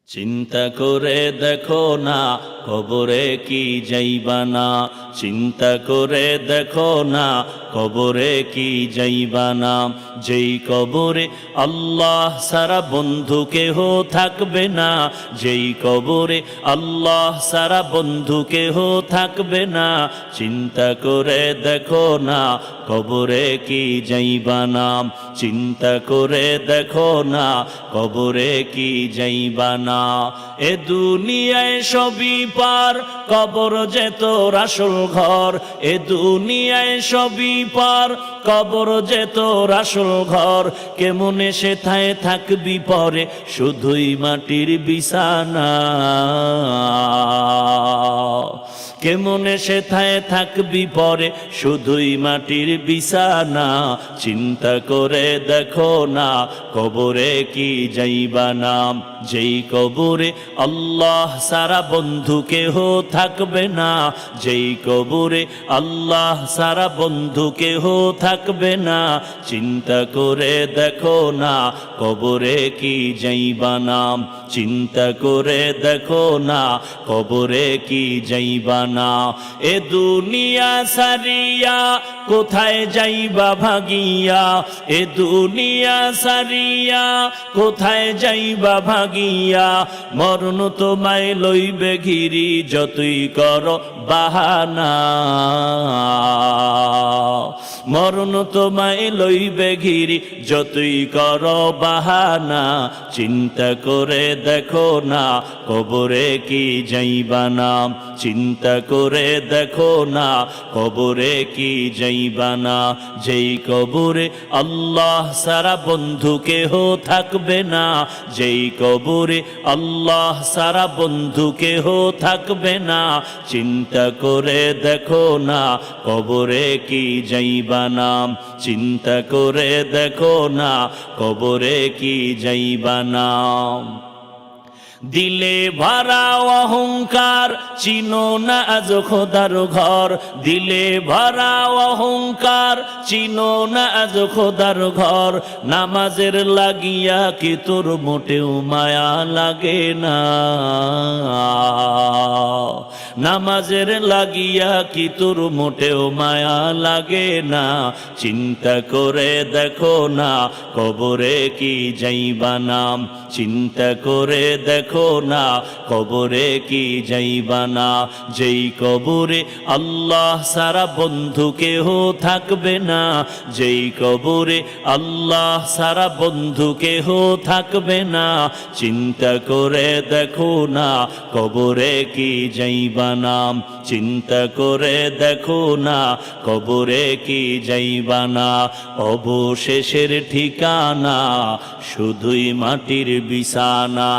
চিন্তা করে দেখো না কবরে কি যাইবা না, চিন্তা করে দেখো না কবরে কি যাইবা না। যেই কবরে আল্লাহ সারা বন্ধু কেহ থাকবে না, যেই কবরে আল্লাহ সারা বন্ধু কেহ থাকবে না। চিন্তা করে দেখো না কবরে কি যাইবা না, চিন্তা করে দেখো না কবরে কি যাইবা না। এ দুনিয়ায় সবই পার, কবর যে তোর আসল ঘর। এ দুনিয়ায় সবই পার, কবর যে তোর আসল ঘর। কেমনে সেথায় থাকবি পরে, শুধুই মাটির বিছানা। কেমনে সেথায় থাকবি পরে, শুধুই মাটির বিছানা। চিন্তা করে দেখো না কবরে কি যাইবা না, যেই কবরে আল্লাহ সারা বন্ধু কেহ থাকবে না, যেই কবরে আল্লাহ সারা বন্ধু কেহ থাকবে না। চিন্তা করে দেখো না কবরে কি যাইবা না, চিন্তা করে দেখো না কবরে কি যাইবা না। এ দুনিয়া সারিয়া কোথায় যাইবা ভাগিয়া, এ দুনিয়া সারিয়া কোথায় যাইবা ভাগিয়া। মরণ তোমায় লইবে ঘিরি যতই করো বাহানা, মরণ তোমায় লইবে ঘিরি যতই করো বাহানা। চিন্তা করে দেখো না কবরে কি যাইবা না, চিন্তা করে দেখো না কবরে কি যাইবা না। যেই কবরে আল্লাহ সারা বন্ধু কেহ থাকবে না, যেই কবরে আল্লাহ সারা বন্ধু কেহ থাকবে না। চিন্তা করে দেখো না কবরে কি যাইবা না, চিন্তা করে দেখো না কবরে কি যাইবা না। দিলে ভরা অহংকার চিনো না আজ খোদার ঘর, দিলে ভরা অহংকার চিনো না আজ খোদার ঘর। নামাজের লাগিয়া কি তোর মোটেও মায়া লাগে না, নামাজের লাগিয়া কি তোর মোটেও মায়া লাগে না। চিন্তা করে দেখো না কবরে কি যাইবা না, চিন্তা করে দেখো না কবরে কি যাইবা না। যেই কবরে আল্লাহ সারা বন্ধু কেহ থাকবে না, যেই কবরে আল্লাহ সারা বন্ধু কেহ থাকবে না। চিন্তা করে দেখো না কবরে কি যাইবা না, চিন্তা করে দেখো না কবরে কি যাইবা না। অবশেষের ঠিকানা শুধুই মাটির বিছানা।